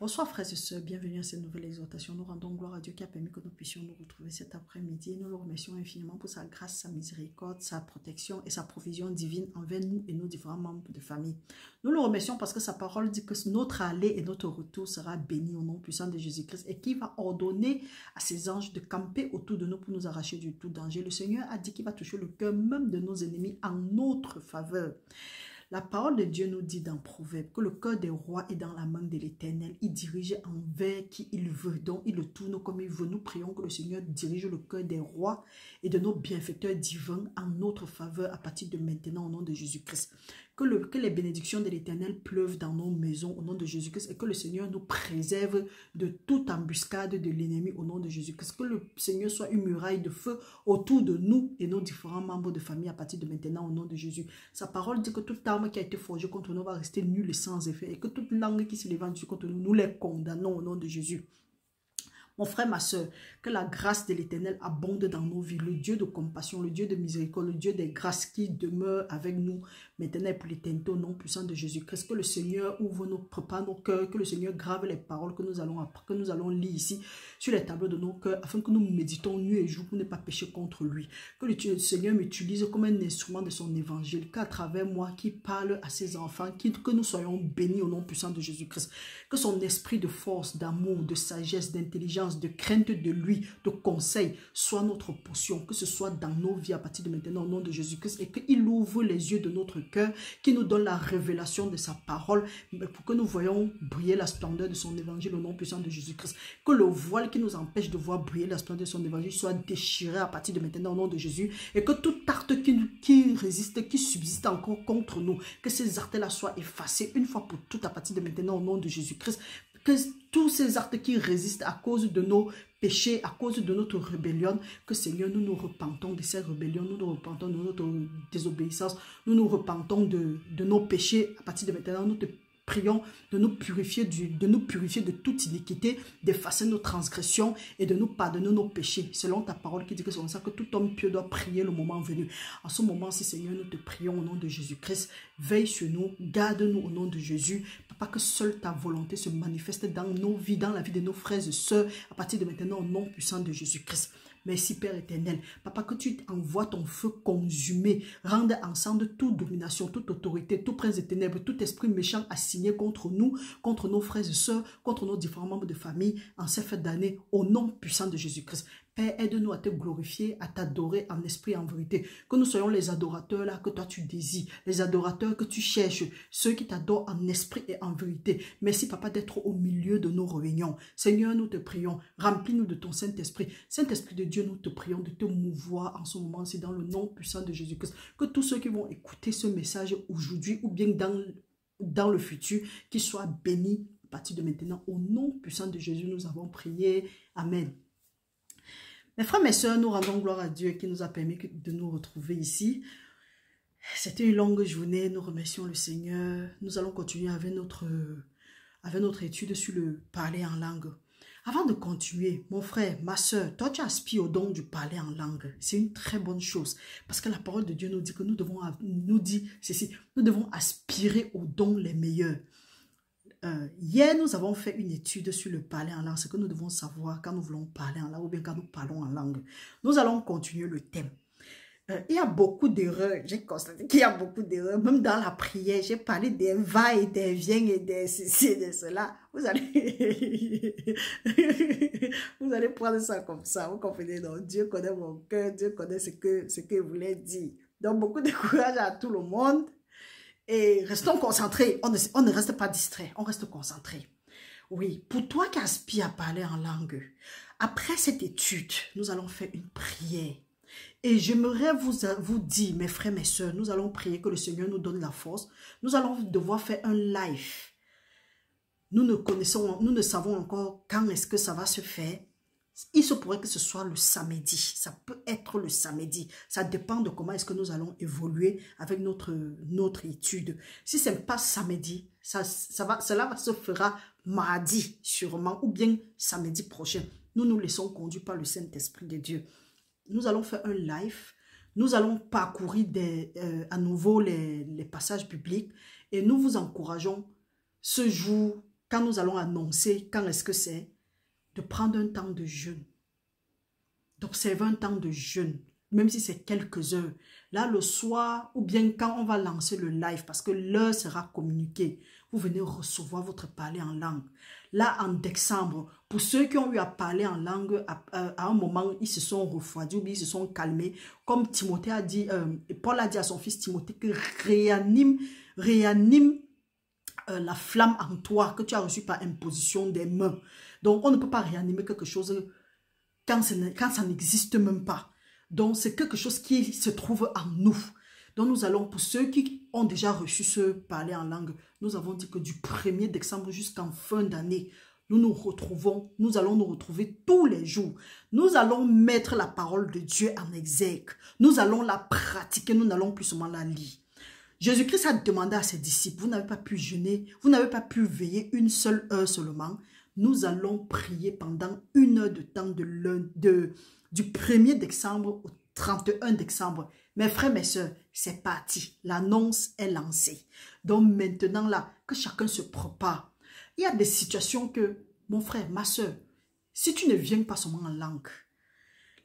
Bonsoir frères et sœurs, bienvenue à cette nouvelle exhortation. Nous rendons gloire à Dieu qui a permis que nous puissions nous retrouver cet après-midi. Nous le remercions infiniment pour sa grâce, sa miséricorde, sa protection et sa provision divine envers nous et nos différents membres de famille. Nous le remercions parce que sa parole dit que notre aller et notre retour sera béni au nom puissant de Jésus-Christ et qu'il va ordonner à ses anges de camper autour de nous pour nous arracher du tout danger. Le Seigneur a dit qu'il va toucher le cœur même de nos ennemis en notre faveur. La parole de Dieu nous dit dans Proverbe que le cœur des rois est dans la main de l'Éternel. Il dirige envers qui il veut, donc il le tourne comme il veut. Nous prions que le Seigneur dirige le cœur des rois et de nos bienfaiteurs divins en notre faveur à partir de maintenant au nom de Jésus-Christ. Que les bénédictions de l'Éternel pleuvent dans nos maisons au nom de Jésus-Christ et que le Seigneur nous préserve de toute embuscade de l'ennemi au nom de Jésus-Christ. Que le Seigneur soit une muraille de feu autour de nous et nos différents membres de famille à partir de maintenant au nom de Jésus. Sa parole dit que toute arme qui a été forgée contre nous va rester nulle et sans effet et que toute langue qui se lève contre nous, nous les condamnons au nom de Jésus. Mon frère, ma soeur, que la grâce de l'Éternel abonde dans nos vies. Le Dieu de compassion, le Dieu de miséricorde, le Dieu des grâces qui demeure avec nous maintenant et pour l'éternité au nom puissant de Jésus-Christ. Que le Seigneur ouvre prépare nos cœurs, que le Seigneur grave les paroles que nous allons lire ici sur les tableaux de nos cœurs afin que nous méditons nuit et jour pour ne pas pécher contre lui. Que le Seigneur m'utilise comme un instrument de son évangile, qu'à travers moi qui parle à ses enfants, que nous soyons bénis au nom puissant de Jésus-Christ. Que son esprit de force, d'amour, de sagesse, d'intelligence, de crainte de lui, de conseil, soit notre portion, que ce soit dans nos vies à partir de maintenant au nom de Jésus-Christ et qu'il ouvre les yeux de notre cœur, qu'il nous donne la révélation de sa parole pour que nous voyons briller la splendeur de son évangile au nom puissant de Jésus-Christ. Que le voile qui nous empêche de voir briller la splendeur de son évangile soit déchiré à partir de maintenant au nom de Jésus et que tout acte qui résiste, qui subsiste encore contre nous, que ces actes-là soient effacés une fois pour toutes à partir de maintenant au nom de Jésus-Christ. Que tous ces actes qui résistent à cause de nos péchés, à cause de notre rébellion, que Seigneur, nous nous repentons de ces rébellions, nous nous repentons de notre désobéissance, nous nous repentons de nos péchés. À partir de maintenant, nous te prions de nous purifier de toute iniquité, d'effacer nos transgressions et de nous pardonner nos péchés. Selon ta parole qui dit que c'est comme ça que tout homme pieux doit prier le moment venu. En ce moment-ci, Seigneur, nous te prions au nom de Jésus-Christ. Veille sur nous, garde-nous au nom de Jésus. Papa, que seule ta volonté se manifeste dans nos vies, dans la vie de nos frères et sœurs, à partir de maintenant au nom puissant de Jésus-Christ. Merci Père éternel. Papa, que tu envoies ton feu consumé, rende ensemble toute domination, toute autorité, tout prince des ténèbres, tout esprit méchant assigné contre nous, contre nos frères et sœurs, contre nos différents membres de famille en ces fêtes d'année, au nom puissant de Jésus-Christ. Père, aide-nous à te glorifier, à t'adorer en esprit et en vérité. Que nous soyons les adorateurs là que toi tu désires, les adorateurs que tu cherches, ceux qui t'adorent en esprit et en vérité. Merci Papa d'être au milieu de nos réunions. Seigneur, nous te prions, remplis-nous de ton Saint-Esprit. Saint-Esprit de Dieu, nous te prions de te mouvoir en ce moment-ci dans le nom puissant de Jésus-Christ. Que tous ceux qui vont écouter ce message aujourd'hui ou bien dans le futur, qu'ils soient bénis à partir de maintenant. Au nom puissant de Jésus, nous avons prié. Amen. Mes frères, mes sœurs, nous rendons gloire à Dieu qui nous a permis de nous retrouver ici. C'était une longue journée, nous remercions le Seigneur. Nous allons continuer avec notre étude sur le parler en langue. Avant de continuer, mon frère, ma sœur, toi tu aspires au don du parler en langue. C'est une très bonne chose parce que la parole de Dieu nous dit que nous devons aspirer aux dons les meilleurs. Hier, nous avons fait une étude sur le parler en langue, ce que nous devons savoir quand nous voulons parler en langue ou bien quand nous parlons en langue. Nous allons continuer le thème. Il y a beaucoup d'erreurs, j'ai constaté qu'il y a beaucoup d'erreurs, même dans la prière, j'ai parlé des va et des viens et des ceci et de cela. Vous allez prendre ça comme ça, vous comprenez, donc Dieu connaît mon cœur, Dieu connaît ce qu'il voulait dire. Donc beaucoup de courage à tout le monde. Et restons concentrés, on ne reste pas distrait, on reste concentré. Oui, pour toi qui aspires à parler en langue, après cette étude, nous allons faire une prière. Et j'aimerais vous dire, mes frères, mes sœurs, nous allons prier que le Seigneur nous donne la force. Nous allons devoir faire un live. Nous ne savons encore quand est-ce que ça va se faire. Il se pourrait que ce soit le samedi. Ça peut être le samedi. Ça dépend de comment est-ce que nous allons évoluer avec notre étude. Si ce n'est pas samedi, cela se fera mardi sûrement ou bien samedi prochain. Nous nous laissons conduire par le Saint-Esprit de Dieu. Nous allons faire un live. Nous allons parcourir à nouveau les passages bibliques et nous vous encourageons ce jour quand nous allons annoncer, quand est-ce que c'est, de prendre un temps de jeûne, d'observer un temps de jeûne, même si c'est quelques heures. Là, le soir, ou bien quand on va lancer le live, parce que l'heure sera communiquée, vous venez recevoir votre parler en langue. Là, en décembre, pour ceux qui ont eu à parler en langue, à un moment, ils se sont refroidis ou bien ils se sont calmés. Comme Timothée a dit, Paul a dit à son fils Timothée que réanime la flamme en toi que tu as reçue par imposition des mains. Donc, on ne peut pas réanimer quelque chose quand ça n'existe même pas. Donc, c'est quelque chose qui se trouve en nous. Donc, nous allons, pour ceux qui ont déjà reçu ce parler en langue, nous avons dit que du 1er décembre jusqu'en fin d'année, nous allons nous retrouver tous les jours. Nous allons mettre la parole de Dieu en exergue. Nous allons la pratiquer, nous n'allons plus seulement la lire. Jésus-Christ a demandé à ses disciples, vous n'avez pas pu jeûner, vous n'avez pas pu veiller une seule heure seulement. Nous allons prier pendant 1 heure de temps du 1er décembre au 31 décembre. Mes frères, mes soeurs, c'est parti. L'annonce est lancée. Donc maintenant là, que chacun se prépare. Il y a des situations que, mon frère, ma soeur, si tu ne viens pas seulement en langue,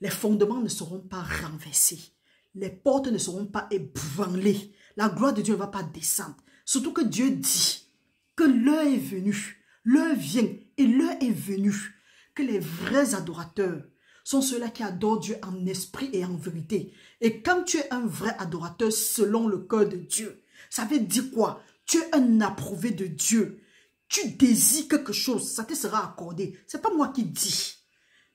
les fondements ne seront pas renversés. Les portes ne seront pas ébranlées. La gloire de Dieu ne va pas descendre. Surtout que Dieu dit que l'heure est venue. L'heure vient et l'heure est venue. Que les vrais adorateurs sont ceux-là qui adorent Dieu en esprit et en vérité. Et quand tu es un vrai adorateur selon le cœur de Dieu, ça veut dire quoi? Tu es un approuvé de Dieu. Tu désires quelque chose, ça te sera accordé. Ce n'est pas moi qui dis.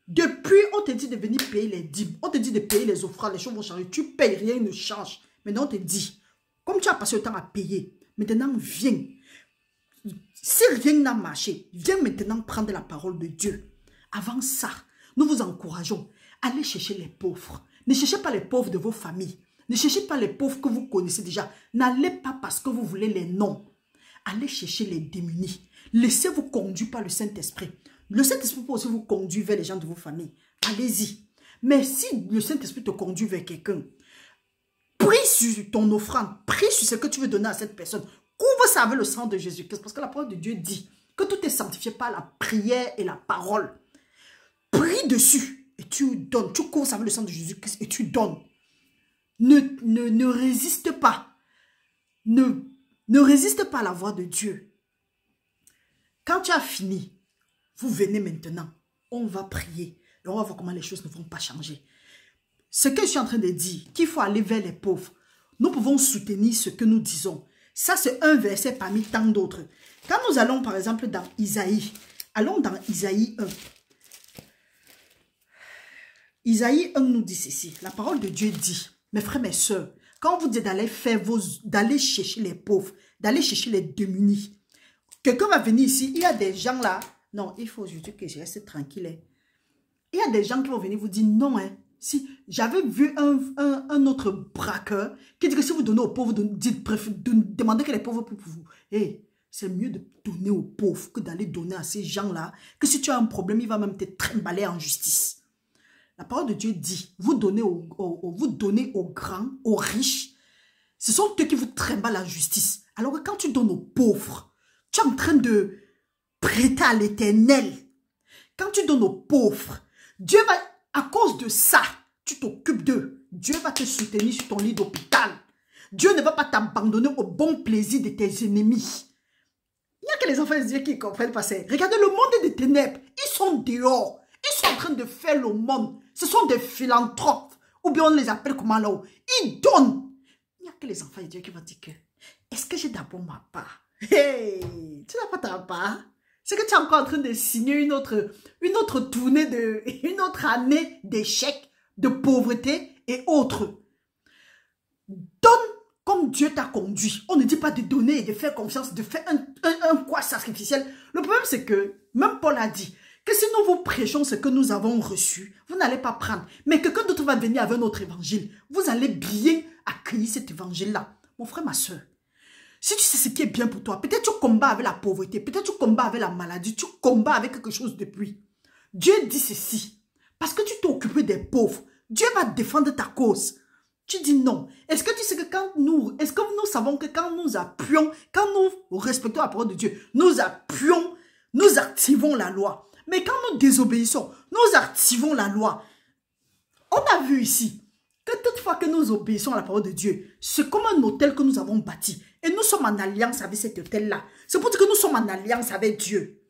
Depuis, on te dit de venir payer les dîmes. On te dit de payer les offrandes, les choses vont changer. Tu payes, rien ne change. Maintenant, on te dit, comme tu as passé le temps à payer, maintenant viens. Si rien n'a marché, viens maintenant prendre la parole de Dieu. Avant ça, nous vous encourageons. Allez chercher les pauvres. Ne cherchez pas les pauvres de vos familles. Ne cherchez pas les pauvres que vous connaissez déjà. N'allez pas parce que vous voulez les noms. Allez chercher les démunis. Laissez-vous conduire par le Saint-Esprit. Le Saint-Esprit peut aussi vous conduire vers les gens de vos familles. Allez-y. Mais si le Saint-Esprit te conduit vers quelqu'un, prie sur ton offrande. Prie sur ce que tu veux donner à cette personne. Couvre ça avec le sang de Jésus-Christ. Parce que la parole de Dieu dit que tout est sanctifié par la prière et la parole. Prie dessus et tu donnes. Tu couvres ça avec le sang de Jésus-Christ et tu donnes. Ne résiste pas. Ne résiste pas à la voix de Dieu. Quand tu as fini, vous venez maintenant. On va prier. Et on va voir comment les choses ne vont pas changer. Ce que je suis en train de dire, qu'il faut aller vers les pauvres. Nous pouvons soutenir ce que nous disons. Ça, c'est un verset parmi tant d'autres. Quand nous allons, par exemple, dans Isaïe, allons dans Isaïe 1. Isaïe 1 nous dit ceci. La parole de Dieu dit, mes frères, mes soeurs, quand on vous dit d'aller chercher les pauvres, d'aller chercher les démunis, quelqu'un va venir ici, il y a des gens là, non, il faut juste que je reste tranquille. Il y a des gens qui vont venir vous dire non, hein. Si j'avais vu un autre braqueur qui dit que si vous donnez aux pauvres, demandez que les pauvres pour vous. Hey, c'est mieux de donner aux pauvres que d'aller donner à ces gens-là, que si tu as un problème, il va même te trimballer en justice. La parole de Dieu dit, vous donnez aux grands, aux riches, ce sont eux qui vous trimballent en justice. Alors que quand tu donnes aux pauvres, tu es en train de prêter à l'Éternel. Quand tu donnes aux pauvres, Dieu va, à cause de ça, tu t'occupes d'eux. Dieu va te soutenir sur ton lit d'hôpital. Dieu ne va pas t'abandonner au bon plaisir de tes ennemis. Il n'y a que les enfants de Dieu qui ne comprennent pas ça. Regardez, le monde des ténèbres, ils sont dehors. Ils sont en train de faire le monde. Ce sont des philanthropes. Ou bien on les appelle comment là-haut. Ils donnent. Il n'y a que les enfants de Dieu qui vont dire que, est-ce que j'ai d'abord ma part? Hey, tu n'as pas ta part? C'est que tu es encore en train de signer une autre tournée, une autre année d'échecs, de pauvreté et autres. Donne comme Dieu t'a conduit. On ne dit pas de donner et de faire confiance, de faire un quoi sacrificiel. Le problème c'est que, même Paul a dit, que si nous vous prêchons ce que nous avons reçu, vous n'allez pas prendre. Mais quelqu'un d'autre va venir avec notre évangile. Vous allez bien accueillir cet évangile-là. Mon frère, ma soeur, si tu sais ce qui est bien pour toi, peut-être tu combats avec la pauvreté, peut-être tu combats avec la maladie, tu combats avec quelque chose depuis. Dieu dit ceci, parce que tu t'es occupé des pauvres, Dieu va défendre ta cause. Tu dis non. Est-ce que tu sais que est-ce que nous savons que quand nous appuyons, quand nous respectons la parole de Dieu, nous appuyons nous activons la loi. Mais quand nous désobéissons, nous activons la loi. On a vu ici que toutefois que nous obéissons à la parole de Dieu, c'est comme un hôtel que nous avons bâti. Et nous sommes en alliance avec cet hôtel-là. C'est pour dire que nous sommes en alliance avec Dieu.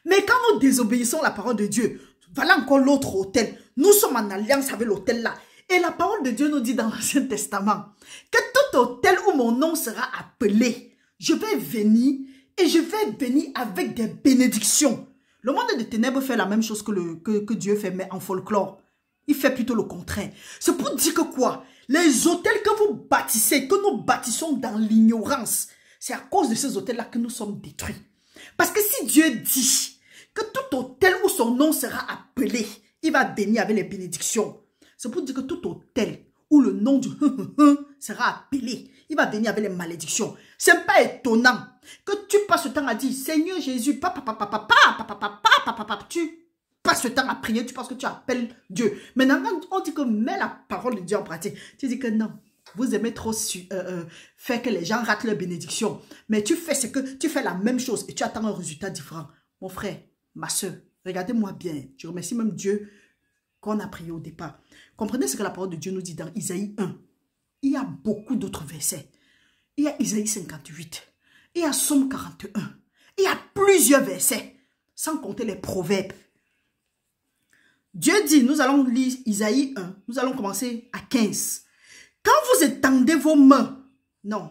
Mais quand nous désobéissons à la parole de Dieu, voilà encore l'autre hôtel. Nous sommes en alliance avec l'hôtel-là. Et la parole de Dieu nous dit dans l'Ancien Testament que tout hôtel où mon nom sera appelé, je vais venir et je vais venir avec des bénédictions. Le monde des ténèbres fait la même chose que Dieu fait, mais en folklore. Il fait plutôt le contraire. C'est pour dire que quoi? Les hôtels que vous bâtissez, que nous bâtissons dans l'ignorance, c'est à cause de ces hôtels-là que nous sommes détruits. Parce que si Dieu dit que tout hôtel où son nom sera appelé, il va venir avec les bénédictions. C'est pour dire que tout hôtel où le nom du sera appelé, il va venir avec les malédictions. C'est pas étonnant que tu passes le temps à dire Seigneur Jésus, tu passes le temps à prier, tu penses que tu appelles Dieu. Maintenant, on dit que mets la parole de Dieu en pratique. Tu dis que non, vous aimez trop faire que les gens ratent leur bénédiction. Mais tu fais ce que tu fais la même chose et tu attends un résultat différent. Mon frère, ma soeur, regardez-moi bien. Je remercie même Dieu qu'on a prié au départ. Comprenez ce que la parole de Dieu nous dit dans Isaïe 1. Il y a beaucoup d'autres versets. Il y a Isaïe 58. Il y a Psaume 41. Il y a plusieurs versets, sans compter les proverbes. Dieu dit, nous allons lire Isaïe 1, nous allons commencer à 15. Quand vous étendez vos mains, non,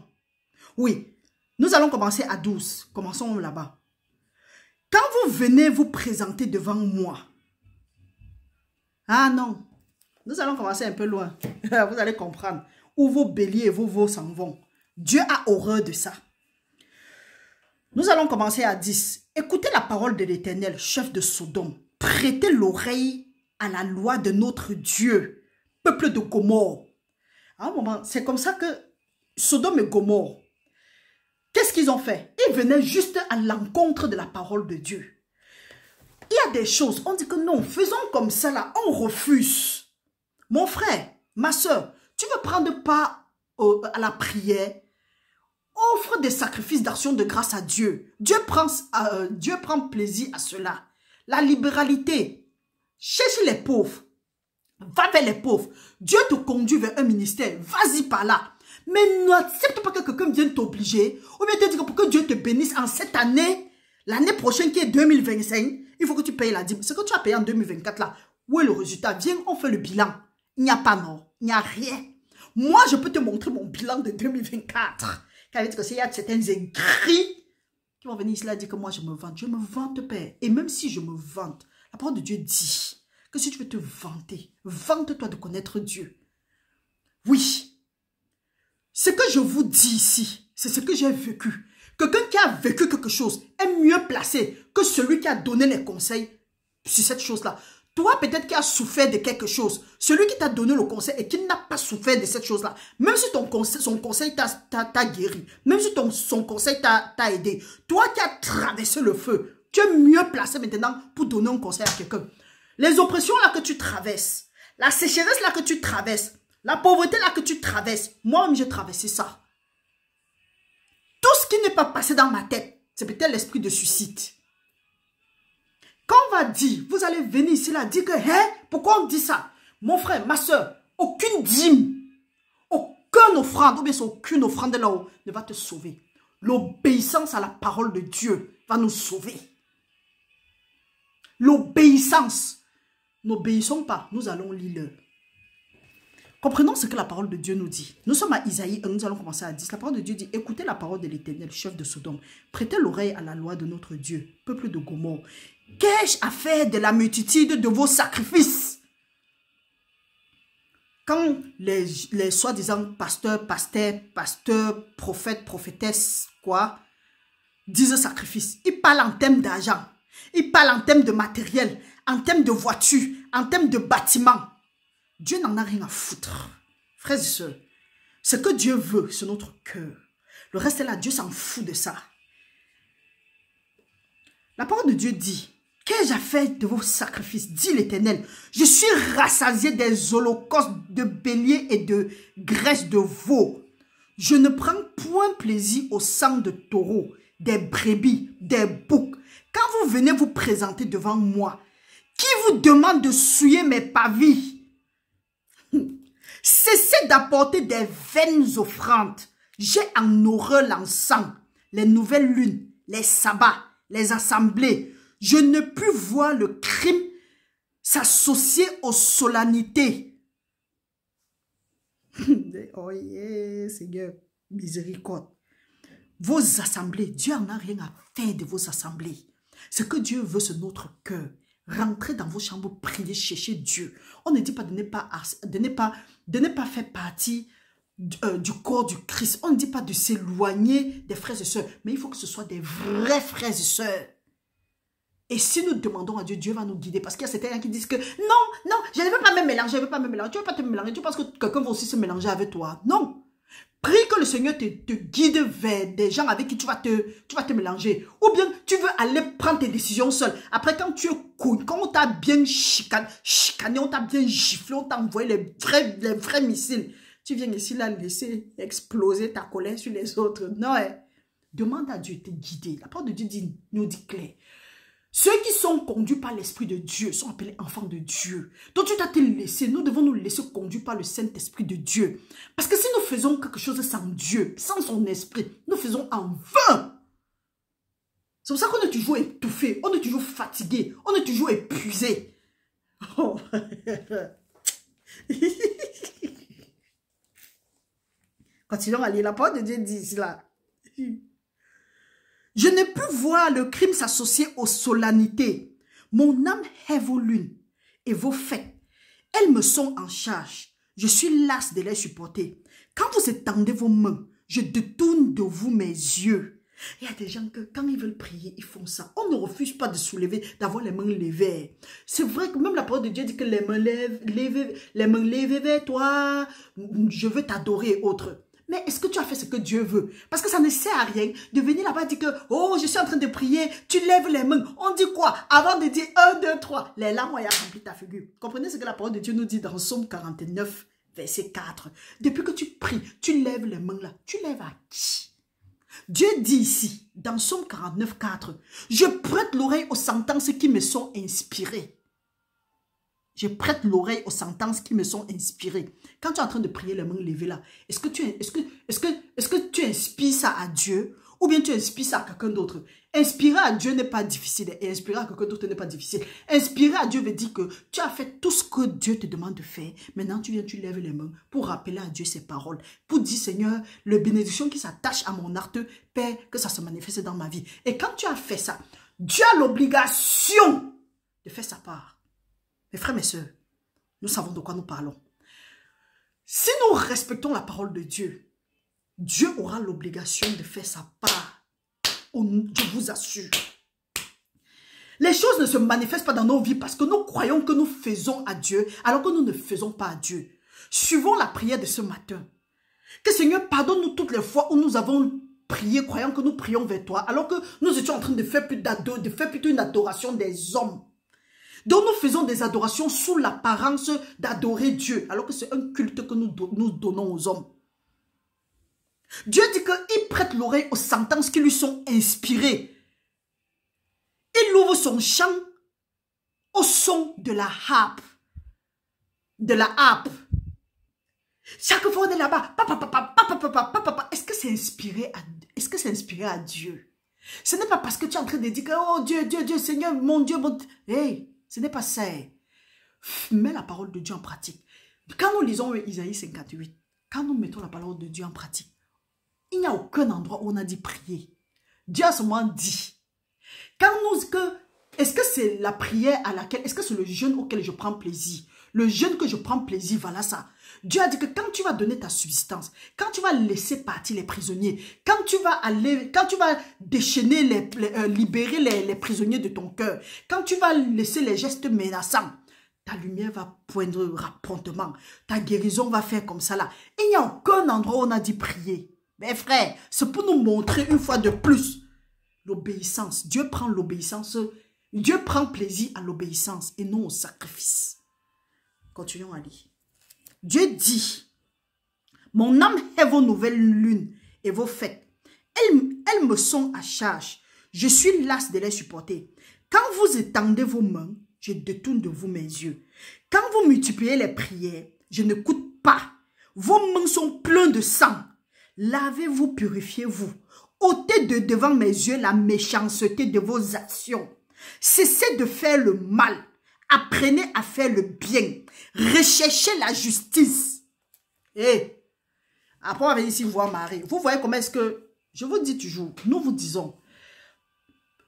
oui, nous allons commencer à 12, commençons là-bas. Quand vous venez vous présenter devant moi, ah non, nous allons commencer un peu loin, vous allez comprendre, où vos béliers et vos veaux s'en vont. Dieu a horreur de ça. Nous allons commencer à 10. Écoutez la parole de l'Éternel, chef de Sodome. Prêtez l'oreille à la loi de notre Dieu, peuple de Gomorre. À un moment, c'est comme ça que Sodome et Gomorre, qu'est-ce qu'ils ont fait? Ils venaient juste à l'encontre de la parole de Dieu. Il y a des choses, on dit que non, faisons comme ça là, on refuse. Mon frère, ma soeur, tu veux prendre part à la prière, offre des sacrifices d'action de grâce à Dieu. Dieu prend plaisir à cela. La libéralité, cherche les pauvres, va vers les pauvres. Dieu te conduit vers un ministère, vas-y par là. Mais n'accepte pas que quelqu'un vienne t'obliger, ou bien te dire que pour que Dieu te bénisse en cette année, l'année prochaine qui est 2025, il faut que tu payes la dîme. Ce que tu as payé en 2024 là, où est le résultat? Viens, on fait le bilan. Il n'y a pas non, il n'y a rien. Moi, je peux te montrer mon bilan de 2024. Car il y a certains écrits qui vont venir ici là dire que moi je me vante. Je me vante, Père. Et même si je me vante, la parole de Dieu dit que si tu veux te vanter, vante-toi de connaître Dieu. Oui. Ce que je vous dis ici, c'est ce que j'ai vécu. Quelqu'un qui a vécu quelque chose est mieux placé que celui qui a donné les conseils sur cette chose-là. Toi, peut-être qui as souffert de quelque chose, celui qui t'a donné le conseil et qui n'a pas souffert de cette chose-là, même si son conseil t'a guéri, même si son conseil t'a aidé, toi qui as traversé le feu, tu es mieux placé maintenant pour donner un conseil à quelqu'un. Les oppressions là que tu traverses, la sécheresse là que tu traverses, la pauvreté là que tu traverses, moi-même j'ai traversé ça. Tout ce qui n'est pas passé dans ma tête, c'est peut-être l'esprit de suicide. Quand on va dire, vous allez venir ici là, dire que, hein, pourquoi on dit ça? Mon frère, ma soeur, aucune dîme, aucune offrande, ou bien c'est aucune offrande là-haut, ne va te sauver. L'obéissance à la parole de Dieu va nous sauver. L'obéissance. N'obéissons pas, nous allons lire. Comprenons ce que la parole de Dieu nous dit. Nous sommes à Isaïe 1, nous allons commencer à 10. La parole de Dieu dit, écoutez la parole de l'Éternel, chef de Sodome. Prêtez l'oreille à la loi de notre Dieu, peuple de Gomorre. Qu'ai-je à faire de la multitude de vos sacrifices? Quand les soi-disant pasteurs, prophètes, prophétesses, disent sacrifice, ils parlent en termes d'argent, ils parlent en termes de matériel, en termes de voiture, en termes de bâtiments. Dieu n'en a rien à foutre. Frères et sœurs, ce que Dieu veut, c'est notre cœur. Le reste est là, Dieu s'en fout de ça. La parole de Dieu dit, qu'ai-je à faire de vos sacrifices, dit l'Éternel. Je suis rassasié des holocaustes de béliers et de graisse de veau. Je ne prends point plaisir au sang de taureaux, des brebis, des boucs, venez vous présenter devant moi, qui vous demande de souiller mes pavis, cessez d'apporter des vaines offrandes. J'ai en horreur l'encens, les nouvelles lunes, les sabbats, les assemblées. Je ne puis voir le crime s'associer aux solennités. Oh yeah, Seigneur, miséricorde. Vos assemblées, Dieu n'en a rien à faire de vos assemblées. Ce que Dieu veut, c'est notre cœur. Rentrez dans vos chambres, priez, cherchez Dieu. On ne dit pas de ne pas faire partie du corps du Christ. On ne dit pas de s'éloigner des frères et sœurs, mais il faut que ce soit des vrais frères et sœurs. Et si nous demandons à Dieu, Dieu va nous guider. Parce qu'il y a certains qui disent que non, je ne veux pas me mélanger, je ne veux pas me mélanger. Tu ne veux pas te mélanger, tu penses que quelqu'un va aussi se mélanger avec toi. Non. Prie que le Seigneur te guide vers des gens avec qui tu vas te mélanger. Ou bien tu veux aller prendre tes décisions seul. Après, quand on t'a bien chicané, on t'a bien giflé, on t'a envoyé les vrais missiles. Tu viens ici là laisser exploser ta colère sur les autres. Non, demande à Dieu de te guider. La parole de Dieu nous dit clair. Ceux qui sont conduits par l'Esprit de Dieu sont appelés enfants de Dieu. Donc tu dois te laisser, nous devons nous laisser conduire par le Saint-Esprit de Dieu. Parce que si nous faisons quelque chose sans Dieu, sans son Esprit, nous faisons en vain. C'est pour ça qu'on est toujours étouffé, on est toujours fatigué, on est toujours épuisé. Oh. Continuons à lire la parole de Dieu dit ici là. Je ne peux voir le crime s'associer aux solennités. Mon âme est vos lunes et vos fêtes. Elles me sont en charge. Je suis lasse de les supporter. Quand vous étendez vos mains, je détourne de vous mes yeux. Il y a des gens que quand ils veulent prier, ils font ça. On ne refuse pas de soulever, d'avoir les mains levées. C'est vrai que même la parole de Dieu dit que les mains levées vers toi, je veux t'adorer et autres. Mais est-ce que tu as fait ce que Dieu veut? Parce que ça ne sert à rien de venir là-bas et dire que, oh, je suis en train de prier, tu lèves les mains. On dit quoi? Avant de dire 1, 2, 3, les larmes ont rempli ta figure. Comprenez ce que la parole de Dieu nous dit dans Psaume 49, verset 4. Depuis que tu pries, tu lèves les mains là. Tu lèves à qui? Dieu dit ici, dans Psaume 49, 4, je prête l'oreille aux sentences qui me sont inspirées. Je prête l'oreille aux sentences qui me sont inspirées. Quand tu es en train de prier les mains levées là, est-ce que tu inspires ça à Dieu ou bien tu inspires ça à quelqu'un d'autre? Inspirer à Dieu n'est pas difficile et inspirer à quelqu'un d'autre n'est pas difficile. Inspirer à Dieu veut dire que tu as fait tout ce que Dieu te demande de faire. Maintenant, tu lèves les mains pour rappeler à Dieu ses paroles. Pour dire, Seigneur, le bénédiction qui s'attache à mon acte, Père, que ça se manifeste dans ma vie. Et quand tu as fait ça, Dieu a l'obligation de faire sa part. Mes frères, mes sœurs, nous savons de quoi nous parlons. Si nous respectons la parole de Dieu, Dieu aura l'obligation de faire sa part. Je vous assure. Les choses ne se manifestent pas dans nos vies parce que nous croyons que nous faisons à Dieu alors que nous ne faisons pas à Dieu. Suivons la prière de ce matin. Que Seigneur pardonne-nous toutes les fois où nous avons prié, croyant que nous prions vers toi, alors que nous étions en train de faire plutôt une adoration des hommes. Donc nous faisons des adorations sous l'apparence d'adorer Dieu, alors que c'est un culte que nous donnons aux hommes. Dieu dit qu'il prête l'oreille aux sentences qui lui sont inspirées. Il ouvre son chant au son de la harpe. De la harpe. Chaque fois on est là-bas, est-ce que c'est inspiré à Dieu? Ce n'est pas parce que tu es en train de dire que, oh Dieu, Dieu, Dieu, Seigneur, mon Dieu, mon Dieu. Hey, ce n'est pas ça. Mets la parole de Dieu en pratique. Quand nous lisons Isaïe 58, quand nous mettons la parole de Dieu en pratique, il n'y a aucun endroit où on a dit prier. Dieu a seulement dit. Est-ce que c'est la prière à laquelle, est-ce que c'est le jeûne auquel je prends plaisir? Le jeûne que je prends plaisir, voilà ça. Dieu a dit que quand tu vas donner ta subsistance, quand tu vas laisser partir les prisonniers, quand tu vas déchaîner, libérer les prisonniers de ton cœur, quand tu vas laisser les gestes menaçants, ta lumière va poindre promptement, ta guérison va faire comme ça là. Il n'y a aucun endroit où on a dit prier. Mais frère, c'est pour nous montrer une fois de plus l'obéissance. Dieu prend l'obéissance, Dieu prend plaisir à l'obéissance et non au sacrifice. Continuons à lire. Dieu dit, mon âme est vos nouvelles lunes et vos fêtes. Elles me sont à charge. Je suis lasse de les supporter. Quand vous étendez vos mains, je détourne de vous mes yeux. Quand vous multipliez les prières, je n'écoute pas. Vos mains sont pleines de sang. Lavez-vous, purifiez-vous. Ôtez de devant mes yeux la méchanceté de vos actions. Cessez de faire le mal. Apprenez à faire le bien. Recherchez la justice. Et après, on va venir ici voir Marie. Vous voyez comment est-ce que, je vous dis toujours, nous vous disons,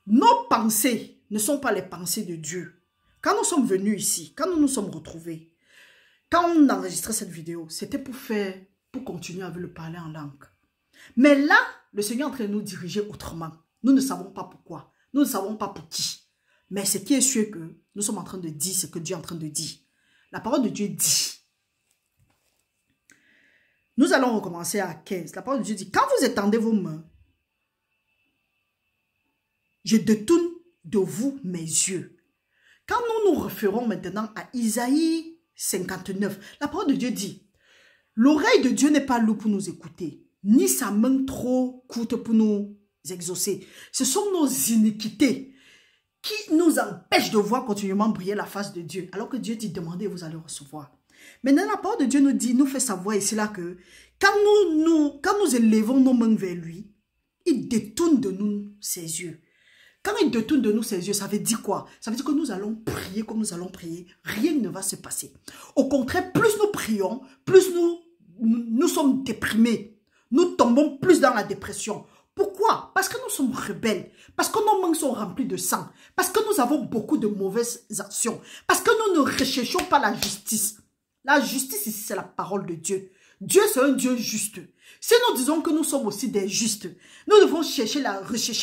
nos pensées ne sont pas les pensées de Dieu. Quand nous sommes venus ici, quand nous nous sommes retrouvés, quand on enregistrait cette vidéo, c'était pour continuer à le parler en langue. Mais là, le Seigneur est en train de nous diriger autrement. Nous ne savons pas pourquoi. Nous ne savons pas pour qui. Mais ce qui est sûr que nous sommes en train de dire ce que Dieu est en train de dire. La parole de Dieu dit. Nous allons recommencer à 15. La parole de Dieu dit, quand vous étendez vos mains, je détourne de vous mes yeux. Quand nous nous référons maintenant à Isaïe 59, la parole de Dieu dit, l'oreille de Dieu n'est pas lourde pour nous écouter, ni sa main trop courte pour nous exaucer. Ce sont nos iniquités qui nous empêchent de voir continuellement briller la face de Dieu. Alors que Dieu dit, demandez et vous allez recevoir. Maintenant, la parole de Dieu nous dit, nous fait savoir ici là que quand nous élevons nos mains vers lui, il détourne de nous ses yeux. Quand il détourne de nous ses yeux, ça veut dire quoi? Ça veut dire que nous allons prier comme nous allons prier. Rien ne va se passer. Au contraire, plus nous prions, plus nous sommes déprimés. Nous tombons plus dans la dépression. Pourquoi? Parce que nous sommes rebelles. Parce que nos mains sont remplies de sang. Parce que nous avons beaucoup de mauvaises actions. Parce que nous ne recherchons pas la justice. La justice ici, c'est la parole de Dieu. Dieu, c'est un Dieu juste. Si nous disons que nous sommes aussi des justes, nous devons rechercher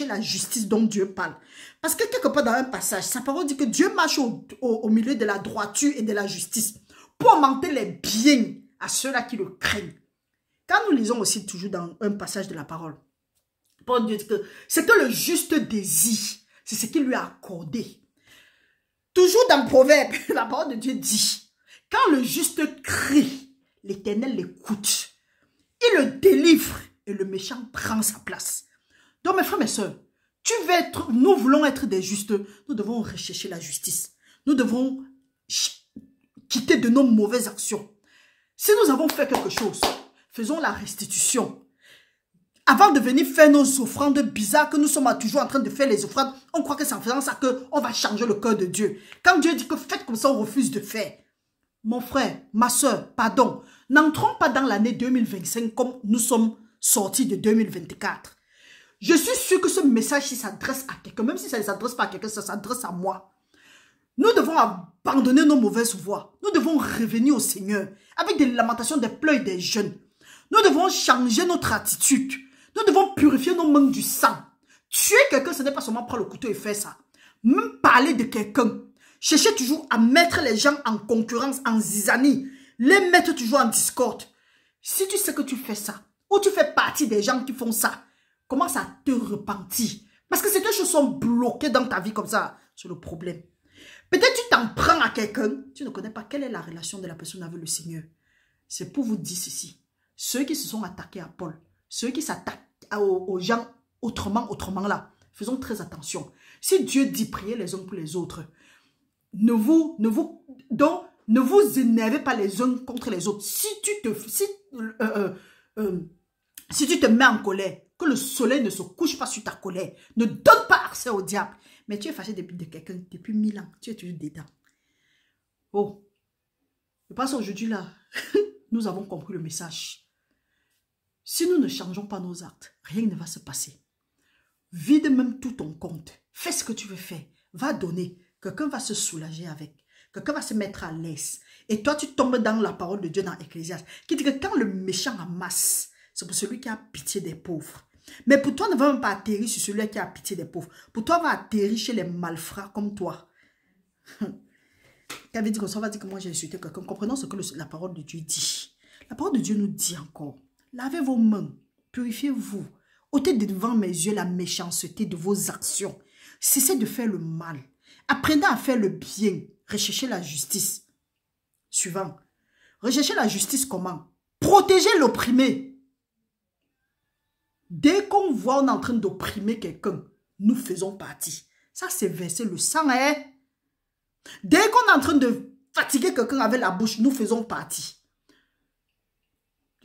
la justice dont Dieu parle. Parce que quelque part dans un passage, sa parole dit que Dieu marche au milieu de la droiture et de la justice pour augmenter les biens à ceux-là qui le craignent. Quand nous lisons aussi toujours dans un passage de la parole, Paul dit que c'est que le juste désire, c'est ce qu'il lui a accordé. Toujours dans Proverbe, la parole de Dieu dit, quand le juste crie, l'Éternel l'écoute. Il le délivre et le méchant prend sa place. Donc mes frères, mes soeurs, nous voulons être des justes. Nous devons rechercher la justice. Nous devons quitter de nos mauvaises actions. Si nous avons fait quelque chose, faisons la restitution. Avant de venir faire nos offrandes bizarres que nous sommes toujours en train de faire les offrandes, on croit que c'est en faisant ça qu'on va changer le cœur de Dieu. Quand Dieu dit que faites comme ça, on refuse de faire. Mon frère, ma soeur, pardon, n'entrons pas dans l'année 2025 comme nous sommes sortis de 2024. Je suis sûr que ce message-ci s'adresse à quelqu'un, même si ça ne s'adresse pas à quelqu'un, ça s'adresse à moi. Nous devons abandonner nos mauvaises voies. Nous devons revenir au Seigneur avec des lamentations, des pleurs et des jeûnes. Nous devons changer notre attitude. Nous devons purifier nos mains du sang. Tuer quelqu'un, ce n'est pas seulement prendre le couteau et faire ça. Même parler de quelqu'un. Cherchez toujours à mettre les gens en concurrence, en zizanie. Les mettre toujours en discorde. Si tu sais que tu fais ça, ou tu fais partie des gens qui font ça, commence à te repentir. Parce que ces deux choses sont bloquées dans ta vie comme ça. C'est le problème. Peut-être tu t'en prends à quelqu'un. Tu ne connais pas quelle est la relation de la personne avec le Seigneur. C'est pour vous dire ceci. Ceux qui se sont attaqués à Paul, ceux qui s'attaquent aux gens autrement là, faisons très attention. Si Dieu dit prier les uns pour les autres, ne vous énervez pas les uns contre les autres. Si tu te mets en colère, que le soleil ne se couche pas sur ta colère, ne donne pas accès au diable. Mais tu es fâché de quelqu'un depuis 1000 ans, tu es toujours dedans. Oh, je pense aujourd'hui là, nous avons compris le message. Si nous ne changeons pas nos actes, rien ne va se passer. Vide même tout ton compte. Fais ce que tu veux faire. Va donner. Quelqu'un va se soulager avec. Quelqu'un va se mettre à l'aise. Et toi, tu tombes dans la parole de Dieu dans Ecclésiaste, qui dit que quand le méchant amasse, c'est pour celui qui a pitié des pauvres. Mais pour toi, ne va même pas atterrir sur celui qui a pitié des pauvres. Pour toi, va atterrir chez les malfrats comme toi. Quand dit comme ça, on va dire que moi j'ai insulté quelqu'un. Comprenons ce que la parole de Dieu dit. La parole de Dieu nous dit encore. Lavez vos mains, purifiez-vous. Ôtez devant mes yeux la méchanceté de vos actions. Cessez de faire le mal. Apprenez à faire le bien. Recherchez la justice. Suivant. Recherchez la justice comment? Protégez l'opprimé. Dès qu'on voit on est en train d'opprimer quelqu'un, nous faisons partie. Ça, c'est verser le sang, hein. Dès qu'on est en train de fatiguer quelqu'un avec la bouche, nous faisons partie.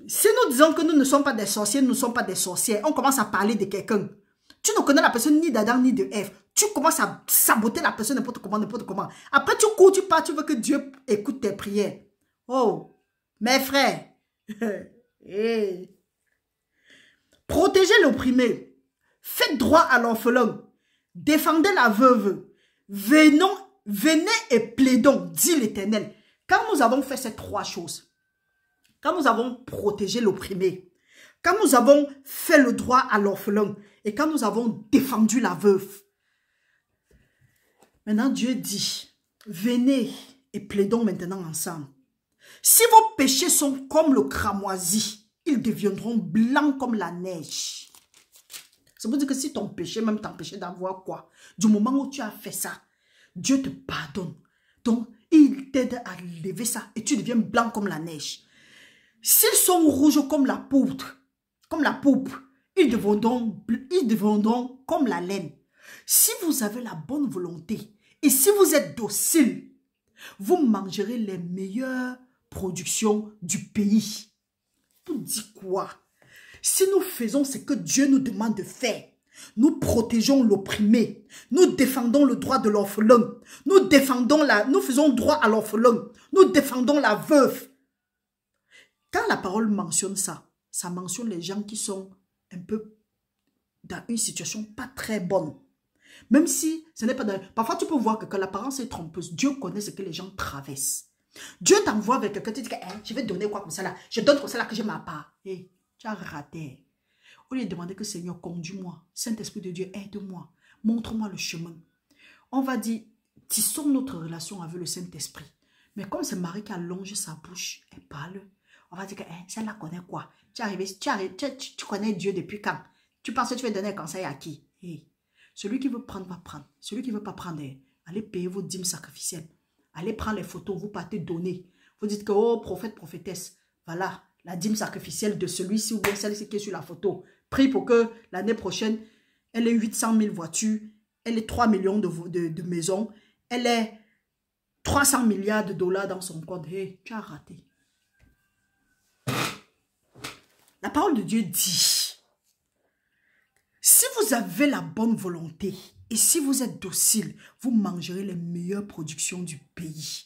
Si nous disons que nous ne sommes pas des sorciers, nous ne sommes pas des sorcières, on commence à parler de quelqu'un. Tu ne connais la personne ni d'Adam ni de Ève. Tu commences à saboter la personne n'importe comment, n'importe comment. Après, tu cours, tu pars, tu veux que Dieu écoute tes prières. Oh, mes frères. Hey. Protégez l'opprimé. Faites droit à l'orphelin. Défendez la veuve. Venez et plaidons, dit l'Éternel. Quand nous avons fait ces trois choses, quand nous avons protégé l'opprimé, quand nous avons fait le droit à l'orphelin et quand nous avons défendu la veuve, maintenant Dieu dit, venez et plaidons maintenant ensemble. Si vos péchés sont comme le cramoisi, ils deviendront blancs comme la neige. Ça veut dire que si ton péché même t'empêchait d'avoir quoi, du moment où tu as fait ça, Dieu te pardonne. Donc, il t'aide à lever ça et tu deviens blanc comme la neige. S'ils sont rouges comme la poudre, ils deviendront comme la laine. Si vous avez la bonne volonté et si vous êtes docile, vous mangerez les meilleures productions du pays. Pour dire quoi? Si nous faisons ce que Dieu nous demande de faire, nous protégeons l'opprimé, nous défendons le droit de l'orphelin, nous faisons droit à l'orphelin, nous défendons la veuve. Quand la parole mentionne ça, ça mentionne les gens qui sont un peu dans une situation pas très bonne. Même si ce n'est pas dans... Parfois, tu peux voir que quand l'apparence est trompeuse, Dieu connaît ce que les gens traversent. Dieu t'envoie avec quelqu'un, tu dis que je vais donner quoi comme ça là, je donne comme ça là que j'ai ma part. Hey, tu as raté. Au lieu de demander que Seigneur, conduis-moi, Saint-Esprit de Dieu, aide-moi, montre-moi le chemin. On va dire, tissons notre relation avec le Saint-Esprit. Mais comme c'est Marie qui allonge sa bouche, elle parle, on va dire que celle-là connaît quoi? Tu connais Dieu depuis quand? Tu penses que tu vas donner un conseil à qui? Hey, celui qui veut prendre va prendre. Celui qui ne veut pas prendre, allez payer vos dîmes sacrificielles. Allez prendre les photos, vous partez donner. Vous dites que, oh, prophète, prophétesse, voilà, la dîme sacrificielle de celui-ci ou bien celle-ci qui est sur la photo. Prie pour que l'année prochaine, elle ait 800 000 voitures, elle ait 3 millions de maisons, elle ait 300 milliards de dollars dans son compte. Hey, tu as raté. La parole de Dieu dit, si vous avez la bonne volonté et si vous êtes docile, vous mangerez les meilleures productions du pays.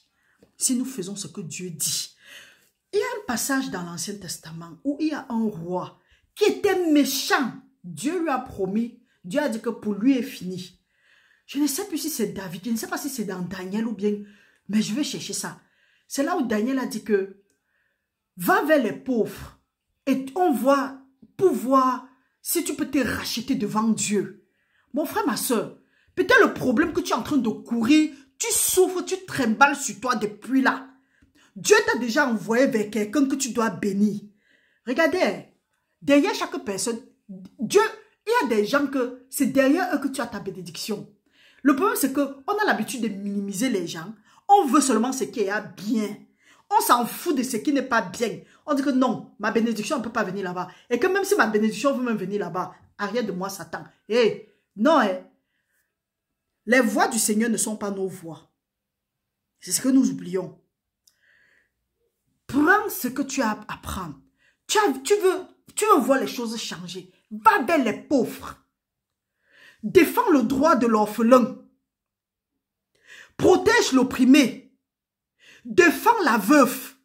Si nous faisons ce que Dieu dit. Il y a un passage dans l'Ancien Testament où il y a un roi qui était méchant. Dieu lui a promis, Dieu a dit que pour lui est fini. Je ne sais plus si c'est David, je ne sais pas si c'est dans Daniel ou bien, mais je vais chercher ça. C'est là où Daniel a dit que va vers les pauvres et on voit pouvoir, si tu peux te racheter devant Dieu. Mon frère, ma soeur, peut-être le problème que tu es en train de courir, tu souffres, tu trimbales sur toi depuis là. Dieu t'a déjà envoyé vers quelqu'un que tu dois bénir. Regardez, derrière chaque personne, Dieu, il y a des gens que c'est derrière eux que tu as ta bénédiction. Le problème, c'est qu'on a l'habitude de minimiser les gens. On veut seulement ce qui est bien. On s'en fout de ce qui n'est pas bien. On dit que non, ma bénédiction ne peut pas venir là-bas. Et que même si ma bénédiction veut même venir là-bas, arrière de moi, Satan. Hey, non, les voies du Seigneur ne sont pas nos voies. C'est ce que nous oublions. Prends ce que tu as à prendre. Tu veux voir les choses changer. Va vers les pauvres. Défends le droit de l'orphelin. Protège l'opprimé. Défends la veuve.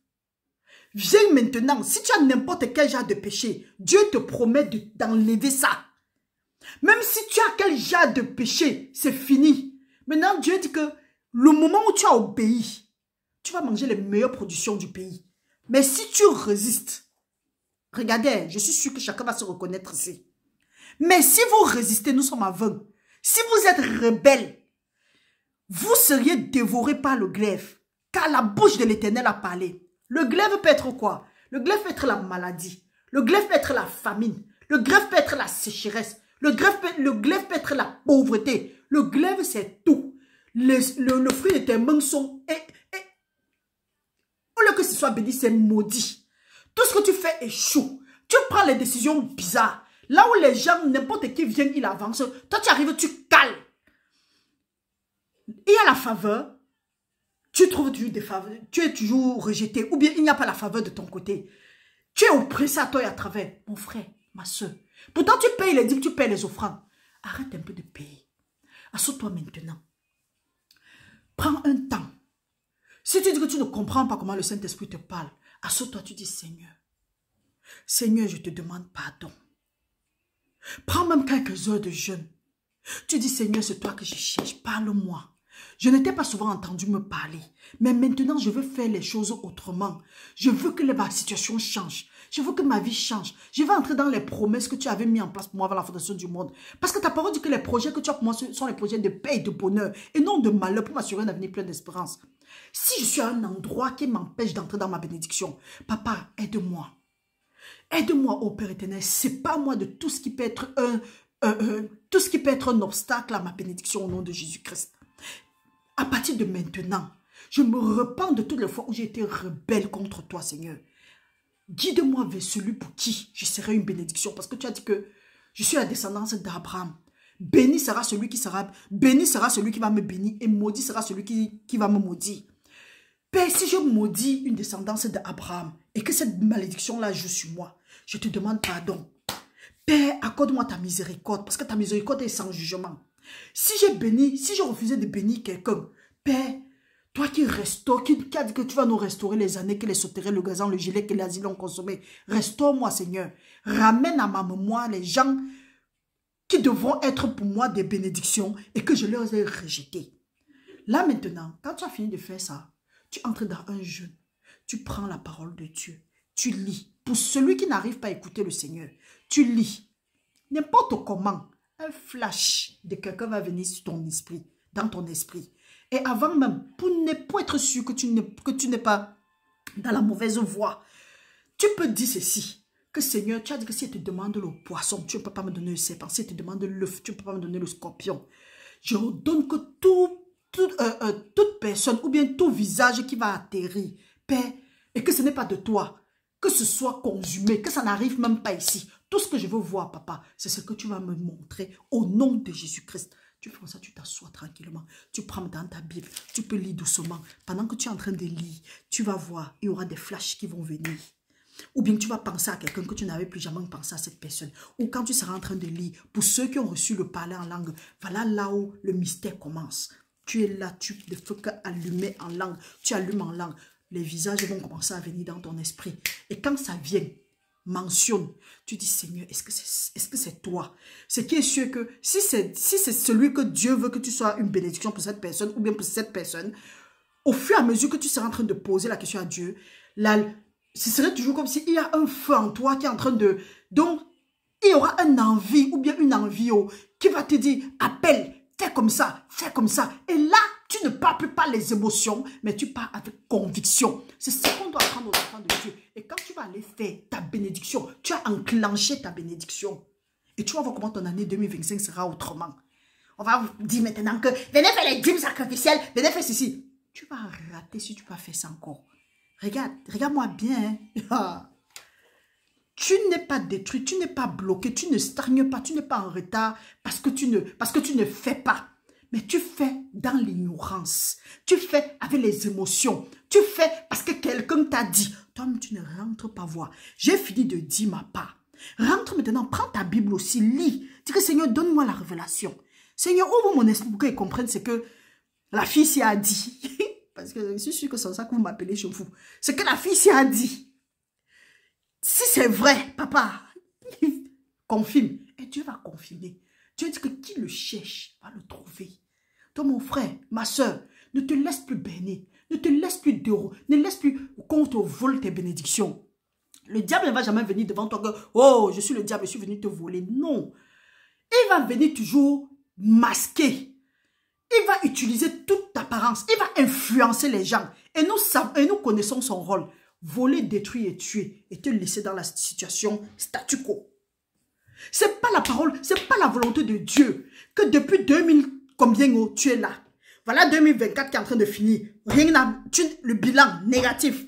Viens maintenant. Si tu as n'importe quel genre de péché, Dieu te promet d'enlever ça. Même si tu as quel genre de péché, c'est fini. Maintenant, Dieu dit que le moment où tu as obéi, tu vas manger les meilleures productions du pays. Mais si tu résistes, regardez, je suis sûr que chacun va se reconnaître ici. Mais si vous résistez, nous sommes aveugles. Si vous êtes rebelles, vous seriez dévorés par le glaive. Car la bouche de l'Éternel a parlé. Le glaive peut être quoi? Le glaive peut être la maladie. Le glaive peut être la famine. Le glaive peut être la sécheresse. Le glaive peut être la pauvreté. Le glaive, c'est tout. Le fruit de tes mains sont... Au lieu que ce soit béni, c'est maudit. Tout ce que tu fais échoue. Tu prends les décisions bizarres. Là où les gens, n'importe qui vient, il avance. Toi, tu arrives, tu cales. Il y a la faveur. Tu trouves toujours des faveurs. Tu es toujours rejeté. Ou bien il n'y a pas la faveur de ton côté. Tu es oppressé à toi et à travers. Mon frère, ma soeur. Pourtant, tu payes les dîmes, tu payes les offrandes. Arrête un peu de payer. Assure-toi maintenant. Prends un temps. Si tu dis que tu ne comprends pas comment le Saint-Esprit te parle, assure-toi, tu dis Seigneur. Seigneur, je te demande pardon. Prends même quelques heures de jeûne. Tu dis Seigneur, c'est toi que je cherche. Parle-moi. Je n'étais pas souvent entendu me parler. Mais maintenant, je veux faire les choses autrement. Je veux que ma situation change. Je veux que ma vie change. Je veux entrer dans les promesses que tu avais mis en place pour moi avant la fondation du monde. Parce que ta parole dit que les projets que tu as pour moi sont les projets de paix et de bonheur. Et non de malheur pour m'assurer un avenir plein d'espérance. Si je suis à un endroit qui m'empêche d'entrer dans ma bénédiction, papa, aide-moi. Aide-moi, ô Père éternel. Sépare-moi de tout ce qui peut être un obstacle à ma bénédiction au nom de Jésus-Christ. À partir de maintenant, je me repens de toutes les fois où j'ai été rebelle contre toi, Seigneur. Guide-moi vers celui pour qui je serai une bénédiction. Parce que tu as dit que je suis la descendance d'Abraham. Béni sera celui qui va me bénir. Et maudit sera celui qui va me maudire. Père, si je maudis une descendance d'Abraham et que cette malédiction-là joue sur moi, je te demande pardon. Père, accorde-moi ta miséricorde parce que ta miséricorde est sans jugement. Si je refusais de bénir quelqu'un, Père, toi qui restaures, qui a dit que tu vas nous restaurer les années que les sauterelles, le gazon, le gilet, que les asiles ont consommé, restaure-moi, Seigneur. Ramène à ma mémoire les gens qui devront être pour moi des bénédictions et que je leur ai rejetés. Là maintenant, quand tu as fini de faire ça, tu entres dans un jeûne, tu prends la parole de Dieu, tu lis. Pour celui qui n'arrive pas à écouter le Seigneur, tu lis. N'importe comment, un flash de quelqu'un va venir sur ton esprit, dans ton esprit. Et avant même, pour être sûr que tu n'es pas dans la mauvaise voie, tu peux dire ceci, que Seigneur, tu as dit que si il te demande le poisson, tu ne peux pas me donner le serpent. Si il te demande l'œuf, tu ne peux pas me donner le scorpion. Je ordonne que toute personne ou bien tout visage qui va atterrir, Père, et que ce n'est pas de toi, que ce soit consumé, que ça n'arrive même pas ici. Tout ce que je veux voir, papa, c'est ce que tu vas me montrer au nom de Jésus-Christ. Tu fais ça, tu t'assois tranquillement. Tu prends dans ta Bible, tu peux lire doucement. Pendant que tu es en train de lire, tu vas voir, il y aura des flashs qui vont venir. Ou bien tu vas penser à quelqu'un que tu n'avais plus jamais pensé à cette personne. Ou quand tu seras en train de lire, pour ceux qui ont reçu le parler en langue, voilà là où le mystère commence. Tu es là, tu ne fais qu'allumer en langue. Tu allumes en langue. Les visages vont commencer à venir dans ton esprit. Et quand ça vient, mentionne. Tu dis, Seigneur, est-ce que c'est toi? Ce qui est sûr que si c'est celui que Dieu veut que tu sois une bénédiction pour cette personne ou bien pour cette personne, au fur et à mesure que tu seras en train de poser la question à Dieu, ce serait toujours comme s'il y a un feu en toi qui est en train de... Donc, il y aura une envie ou bien une envie qui va te dire, appelle, fais comme ça, fais comme ça. Et là, tu ne parles plus pas les émotions, mais tu parles avec conviction. C'est ce qu'on doit apprendre aux enfants de Dieu. Et quand tu vas aller faire ta bénédiction, tu as enclenché ta bénédiction. Et tu vas voir comment ton année 2025 sera autrement. On va vous dire maintenant que venez faire les dîmes sacrificiels, venez faire ceci. Tu vas rater si tu vas faire ça encore. Regarde-moi bien. Hein. Tu n'es pas détruit, tu n'es pas bloqué, tu ne stagnes pas, tu n'es pas en retard parce que tu ne fais pas. Mais tu fais dans l'ignorance. Tu fais avec les émotions. Tu fais parce que quelqu'un t'a dit. Toi-même, tu ne rentres pas voir. J'ai fini de dire ma part. Rentre maintenant, prends ta Bible aussi, lis. Dis que Seigneur, donne-moi la révélation. Seigneur, ouvre mon esprit pour qu'ils comprennent ce que la fille s'y a dit. Parce que je suis sûre que c'est ça que vous m'appelez chez vous. Ce que la fille s'y a dit. Si c'est vrai, papa, confirme. Et Dieu va confirmer. Dieu dit que qui le cherche va le trouver. Toi, mon frère, ma soeur, ne te laisse plus bénir. Ne te laisse plus d'euros. Ne laisse plus qu'on te vole tes bénédictions. Le diable ne va jamais venir devant toi que « Oh, je suis le diable, je suis venu te voler. » Non. Il va venir toujours masquer. Il va utiliser toute apparence. Il va influencer les gens. Et nous connaissons son rôle. Voler, détruire et tuer. Et te laisser dans la situation statu quo. C'est pas la parole, c'est pas la volonté de Dieu. Que depuis 2000, combien tu es là. Voilà 2024 qui est en train de finir. Rien n'a, le bilan négatif.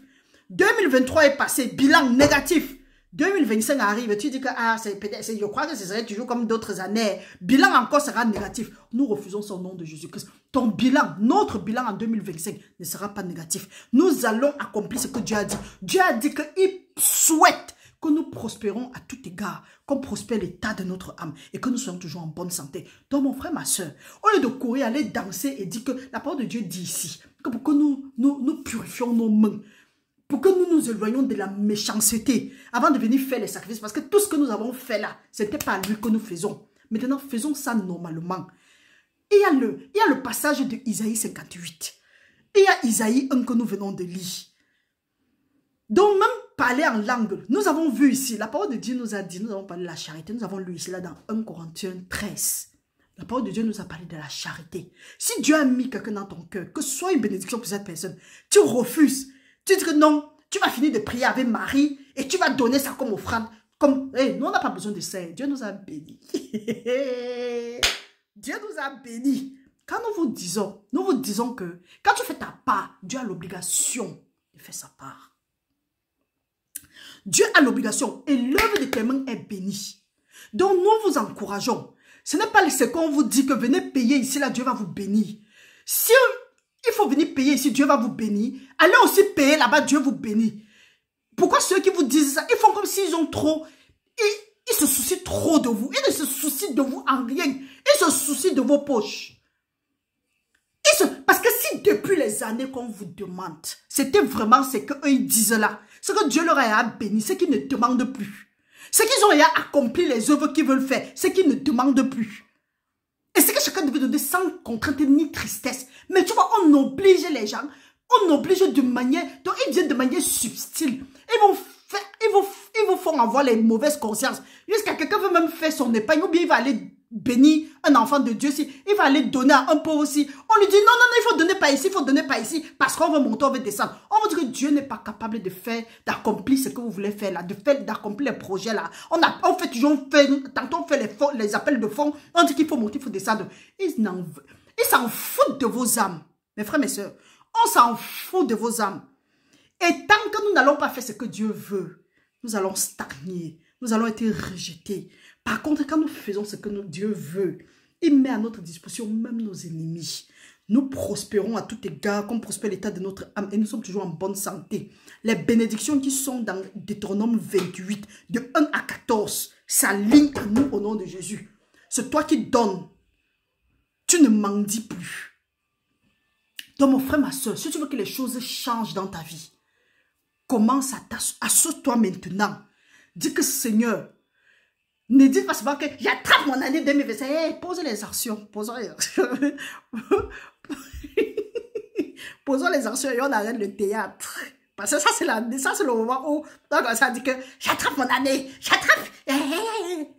2023 est passé, bilan négatif. 2025 arrive, tu dis que je crois que ce serait toujours comme d'autres années. Bilan encore sera négatif. Nous refusons son nom de Jésus-Christ. Ton bilan, notre bilan en 2025 ne sera pas négatif. Nous allons accomplir ce que Dieu a dit. Dieu a dit qu'il souhaite que nous prospérons à tout égard, qu'on prospère l'état de notre âme et que nous soyons toujours en bonne santé. Donc mon frère, ma soeur, au lieu de courir, aller danser et dire que la parole de Dieu dit ici, que pour que nous purifions nos mains, pour que nous nous éloignions de la méchanceté avant de venir faire les sacrifices. Parce que tout ce que nous avons fait là, ce n'était pas lui que nous faisons. Maintenant, faisons ça normalement. Il y a le passage de Isaïe 58. Il y a Isaïe 1 que nous venons de lire. Donc même parler en langue, nous avons vu ici, la parole de Dieu nous a dit, nous avons parlé de la charité, nous avons lu ici là dans 1 Corinthiens 13. La parole de Dieu nous a parlé de la charité. Si Dieu a mis quelqu'un dans ton cœur, que ce soit une bénédiction pour cette personne, tu refuses. Tu dis que non, tu vas finir de prier avec Marie et tu vas donner ça comme offrande. Comme, nous, on n'a pas besoin de ça. Dieu nous a bénis. Dieu nous a bénis. Quand nous vous disons que quand tu fais ta part, Dieu a l'obligation de faire sa part. Dieu a l'obligation et l'œuvre de tes mains est bénie. Donc nous vous encourageons. Ce n'est pas ce qu'on vous dit que venez payer ici, là, Dieu va vous bénir. Si il faut venir payer ici, Dieu va vous bénir. Allez aussi payer là-bas, Dieu vous bénit. Pourquoi ceux qui vous disent ça, ils font comme s'ils ont trop, ils se soucient trop de vous. Ils ne se soucient de vous en rien. Ils se soucient de vos poches. Parce que si depuis les années qu'on vous demande, c'était vraiment ce qu'eux ils disent là, ce que Dieu leur a béni, c'est qu'ils ne demandent plus. Ce qu'ils ont accompli les œuvres qu'ils veulent faire, c'est qu'ils ne demandent plus. Et c'est que chacun devait donner sans contrainte ni tristesse. Mais tu vois, on oblige les gens, on oblige de manière, donc ils viennent de manière subtile. Ils vous font avoir les mauvaises consciences. Jusqu'à quelqu'un veut même faire son épargne, ou bien il va aller bénir un enfant de Dieu, il va aller donner à un pauvre aussi. On lui dit non, il faut donner pas ici, il faut donner pas ici, parce qu'on veut monter, on veut descendre. On vous dit que Dieu n'est pas capable de faire, d'accomplir ce que vous voulez faire là, d'accomplir les projets là. On fait toujours, tantôt on fait les appels de fonds, on dit qu'il faut monter, il faut descendre. Ils s'en foutent de vos âmes, mes frères, mes soeurs. On s'en fout de vos âmes. Et tant que nous n'allons pas faire ce que Dieu veut, nous allons stagner, nous allons être rejetés. Par contre, quand nous faisons ce que Dieu veut, il met à notre disposition même nos ennemis. Nous prospérons à tout égard, comme prospère l'état de notre âme, et nous sommes toujours en bonne santé. Les bénédictions qui sont dans Deutéronome 28, de 1 à 14, s'alignent à nous au nom de Jésus. C'est toi qui donnes. Tu ne mendies plus. Donc mon frère, ma soeur, si tu veux que les choses changent dans ta vie, commence à assois-toi maintenant. Dis que Seigneur, ne dis pas seulement que j'attrape mon année 2025. Hey, pose les actions. Posons les actions. Posons les actions et on arrête le théâtre. Parce que ça, c'est le moment où ça dit que j'attrape mon année. J'attrape.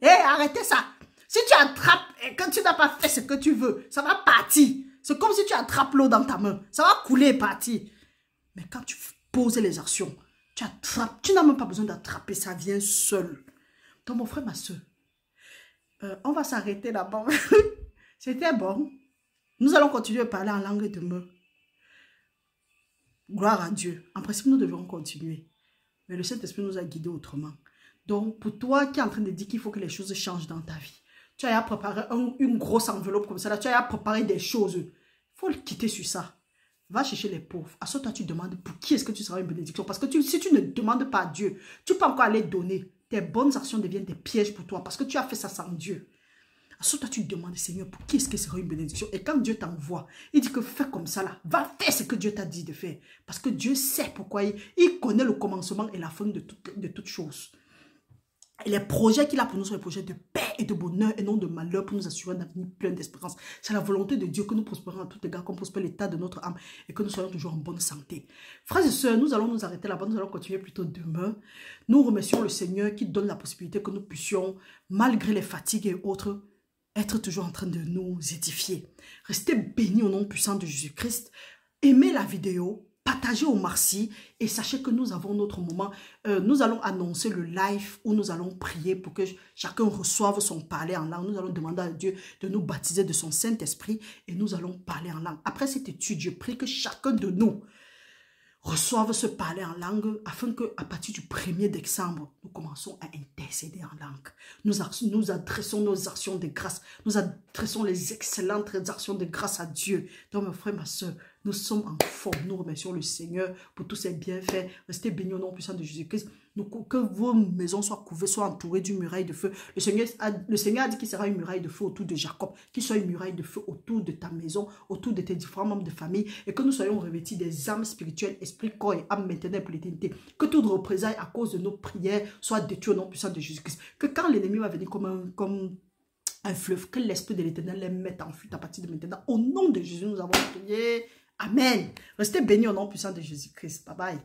Arrêtez ça. Si tu attrapes et que tu n'as pas fait ce que tu veux, ça va partir. C'est comme si tu attrapes l'eau dans ta main. Ça va couler et partir. Mais quand tu poses les actions, tu attrapes. Tu n'as même pas besoin d'attraper. Ça vient seul. Donc, mon frère, ma soeur, on va s'arrêter là-bas. C'était bon. Nous allons continuer à parler en langue demain. Gloire à Dieu. En principe, nous devrons continuer. Mais le Saint-Esprit nous a guidés autrement. Donc, pour toi qui es en train de dire qu'il faut que les choses changent dans ta vie, tu as préparé une grosse enveloppe comme ça, là, tu as préparé des choses. Il faut le quitter sur ça. Va chercher les pauvres. À ce temps, tu demandes pour qui est-ce que tu seras une bénédiction. Parce que si tu ne demandes pas à Dieu, tu peux encore aller donner. Tes bonnes actions deviennent des pièges pour toi parce que tu as fait ça sans Dieu. À ce temps, tu te demandes, Seigneur, pour qui est-ce que sera une bénédiction? Et quand Dieu t'envoie, il dit que fais comme ça là. Va faire ce que Dieu t'a dit de faire. Parce que Dieu sait pourquoi il connaît le commencement et la fin de toutes choses. Et les projets qu'il a pour nous sont des projets de paix et de bonheur et non de malheur pour nous assurer un avenir plein d'espérance. C'est la volonté de Dieu que nous prospérons à tout égard, qu'on prospère l'état de notre âme et que nous soyons toujours en bonne santé. Frères et sœurs, nous allons nous arrêter là-bas, nous allons continuer plutôt demain. Nous remercions le Seigneur qui donne la possibilité que nous puissions, malgré les fatigues et autres, être toujours en train de nous édifier. Restez bénis au nom puissant de Jésus-Christ. Aimez la vidéo. Partagez au merci et sachez que nous avons notre moment. Nous allons annoncer le live où nous allons prier pour que chacun reçoive son parler en langue. Nous allons demander à Dieu de nous baptiser de son Saint-Esprit et nous allons parler en langue. Après cette étude, je prie que chacun de nous reçoivent ce parler en langue afin qu'à partir du 1er décembre, nous commençons à intercéder en langue. Nous adressons nos actions de grâce. Nous adressons les excellentes actions de grâce à Dieu. Donc, mes frères, ma soeur, nous sommes en forme. Nous remercions le Seigneur pour tous ses bienfaits. Restez bénis au nom puissant de Jésus-Christ. Que vos maisons soient couvertes, soient entourées d'une muraille de feu. Le Seigneur a dit qu'il sera une muraille de feu autour de Jacob. Qu'il soit une muraille de feu autour de ta maison, autour de tes différents membres de famille. Et que nous soyons revêtis des âmes spirituelles, esprit, corps et âme maintenant pour l'éternité. Que toute représailles à cause de nos prières soit détruite au nom puissant de Jésus-Christ. Que quand l'ennemi va venir comme un fleuve, que l'esprit de l'éternel les mette en fuite à partir de maintenant. Au nom de Jésus, nous avons prié. Amen. Restez bénis au nom puissant de Jésus-Christ. Bye bye.